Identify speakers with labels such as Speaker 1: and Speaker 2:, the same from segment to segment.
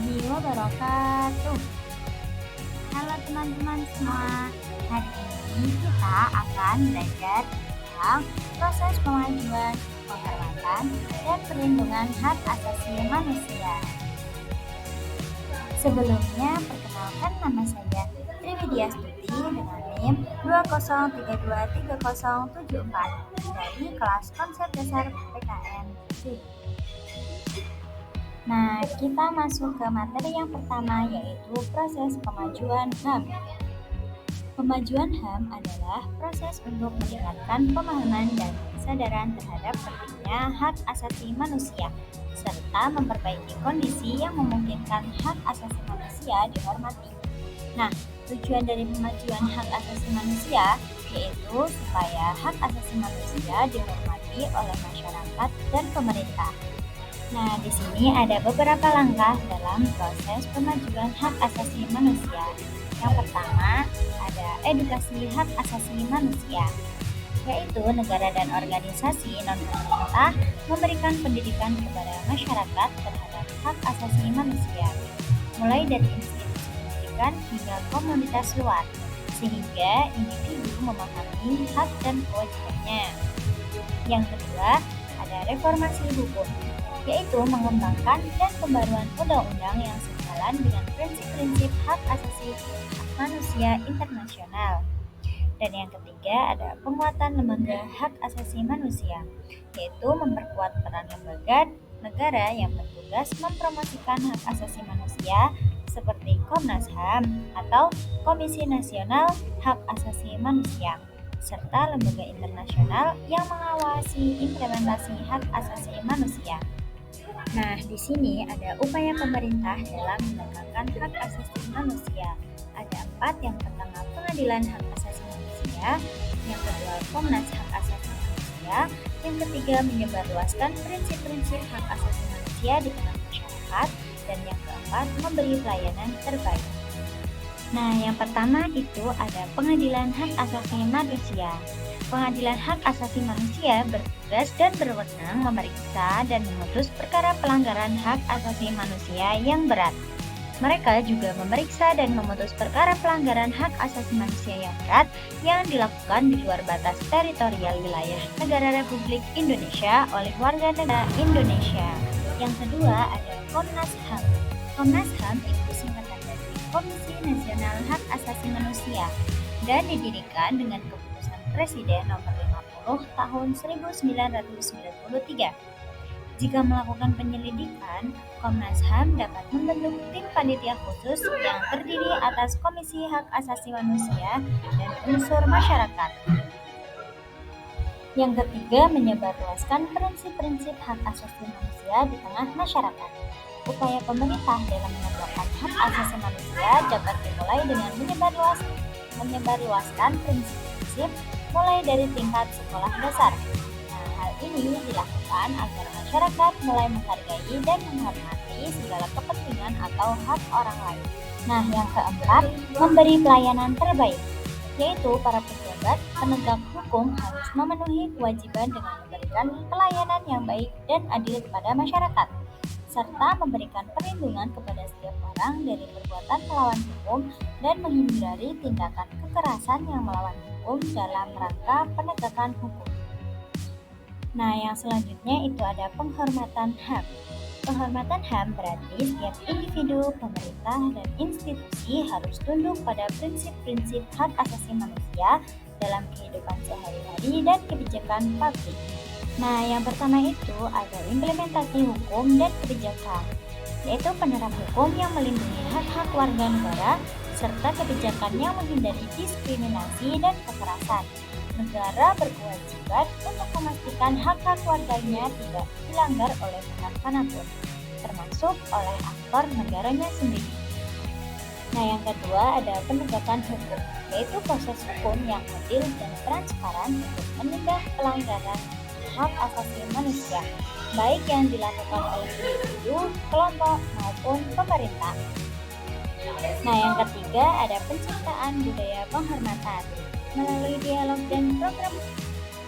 Speaker 1: warahmatullahi wabarakatuh. Halo teman-teman semua. Hari ini kita akan belajar tentang proses pemajuan, penghormatan, dan perlindungan hak asasi manusia. Sebelumnya, perkenalkan nama saya Triwidya Stuti dengan NIM 203230074 dari kelas konsep dasar PKN C. Nah, kita masuk ke materi yang pertama, yaitu proses pemajuan HAM. Pemajuan HAM adalah proses untuk meningkatkan pemahaman dan kesadaran terhadap pentingnya hak asasi manusia, serta memperbaiki kondisi yang memungkinkan hak asasi manusia dihormati. Nah, tujuan dari pemajuan hak asasi manusia yaitu supaya hak asasi manusia dihormati oleh masyarakat dan pemerintah. Nah, di sini ada beberapa langkah dalam proses pemajuan hak asasi manusia. Yang pertama, ada edukasi hak asasi manusia, yaitu negara dan organisasi non-pemerintah memberikan pendidikan kepada masyarakat terhadap hak asasi manusia, mulai dari institusi pendidikan hingga komunitas luar, sehingga individu memahami hak dan kewajibannya. Yang kedua, ada reformasi hukum, yaitu mengembangkan dan pembaruan undang-undang yang sejalan dengan prinsip-prinsip hak asasi manusia internasional. Dan yang ketiga ada penguatan lembaga hak asasi manusia, yaitu memperkuat peran lembaga negara yang bertugas mempromosikan hak asasi manusia seperti Komnas HAM atau Komisi Nasional Hak Asasi Manusia, serta lembaga internasional yang mengawasi implementasi hak asasi manusia. Nah, di sini ada upaya pemerintah dalam menegakkan hak asasi manusia. Ada 4, yang pertama pengadilan hak asasi manusia, yang kedua Komnas Hak Asasi Manusia, yang ketiga menyebarluaskan prinsip-prinsip hak asasi manusia di tengah masyarakat, dan yang keempat memberi pelayanan terbaik. Nah, yang pertama itu ada pengadilan hak asasi manusia. Pengadilan Hak Asasi Manusia bertugas dan berwenang memeriksa dan memutus perkara pelanggaran hak asasi manusia yang berat. Mereka juga memeriksa dan memutus perkara pelanggaran hak asasi manusia yang berat yang dilakukan di luar batas teritorial wilayah Negara Republik Indonesia oleh warga negara Indonesia. Yang kedua ada Komnas HAM. Komnas HAM itu singkatan dari Komisi Nasional Hak Asasi Manusia dan didirikan dengan keputusan Presiden nomor 50 tahun 1993. Jika melakukan penyelidikan, Komnas HAM dapat membentuk tim panitia khusus yang terdiri atas Komisi Hak Asasi Manusia dan unsur masyarakat. Yang ketiga, menyebarluaskan prinsip-prinsip hak asasi manusia di tengah masyarakat. Upaya pemerintah dalam menegakkan hak asasi manusia dapat dimulai dengan menyebarluaskan prinsip-prinsip mulai dari tingkat sekolah dasar. Nah, hal ini dilakukan agar masyarakat mulai menghargai dan menghormati segala kepentingan atau hak orang lain. Nah, yang keempat, memberi pelayanan terbaik, yaitu para pejabat penegak hukum harus memenuhi kewajiban dengan memberikan pelayanan yang baik dan adil kepada masyarakat, serta memberikan perlindungan kepada setiap orang dari perbuatan melawan hukum dan menghindari tindakan kekerasan yang melawan hukum dalam rangka penegakan hukum. Nah, yang selanjutnya itu ada penghormatan HAM. Penghormatan HAM berarti setiap individu, pemerintah, dan institusi harus tunduk pada prinsip-prinsip hak asasi manusia dalam kehidupan sehari-hari dan kebijakan publik. Nah, yang pertama itu ada implementasi hukum dan kebijakan, yaitu penerap hukum yang melindungi hak-hak warga negara serta kebijakan yang menghindari diskriminasi dan kekerasan. Negara berkewajiban untuk memastikan hak-hak warganya tidak dilanggar oleh pihak manapun, termasuk oleh aktor negaranya sendiri. Nah, yang kedua ada penegakan hukum, yaitu proses hukum yang adil dan transparan untuk mencegah pelanggaran hak asasi manusia, baik yang dilakukan oleh individu, kelompok, maupun pemerintah. Nah, yang ketiga ada penciptaan budaya penghormatan. Melalui dialog dan program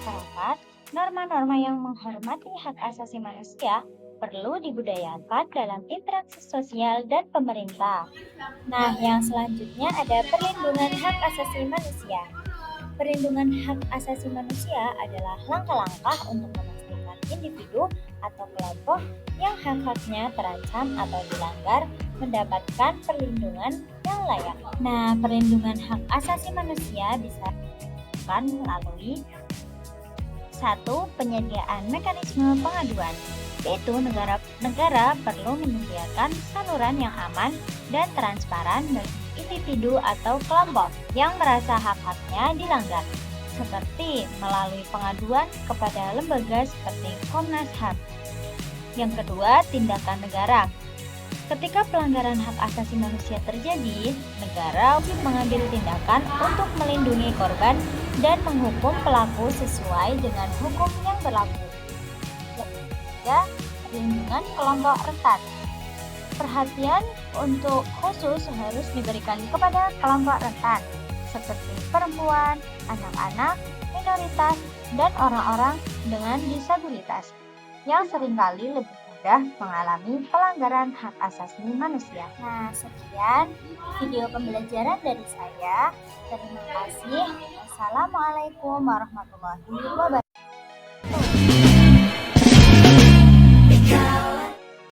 Speaker 1: masyarakat, norma-norma yang menghormati hak asasi manusia perlu dibudayakan dalam interaksi sosial dan pemerintah. Nah, yang selanjutnya ada perlindungan hak asasi manusia. Perlindungan hak asasi manusia adalah langkah-langkah untuk memastikan individu atau kelompok yang hak-haknya terancam atau dilanggar mendapatkan perlindungan yang layak. Nah, perlindungan hak asasi manusia bisa dilakukan melalui satu, penyediaan mekanisme pengaduan, yaitu negara perlu menyediakan saluran yang aman dan transparan bagi individu atau kelompok yang merasa hak-haknya dilanggar, seperti melalui pengaduan kepada lembaga seperti Komnas HAM. Yang kedua, tindakan negara. Ketika pelanggaran hak asasi manusia terjadi, negara wajib mengambil tindakan untuk melindungi korban dan menghukum pelaku sesuai dengan hukum yang berlaku. Yang ketiga, perlindungan kelompok rentan. Perhatian untuk khusus harus diberikan kepada kelompok rentan, seperti perempuan, anak-anak, minoritas, dan orang-orang dengan disabilitas, yang seringkali lebih mudah mengalami pelanggaran hak asasi manusia. Nah, sekian video pembelajaran dari saya. Terima kasih. Wassalamualaikum warahmatullahi wabarakatuh.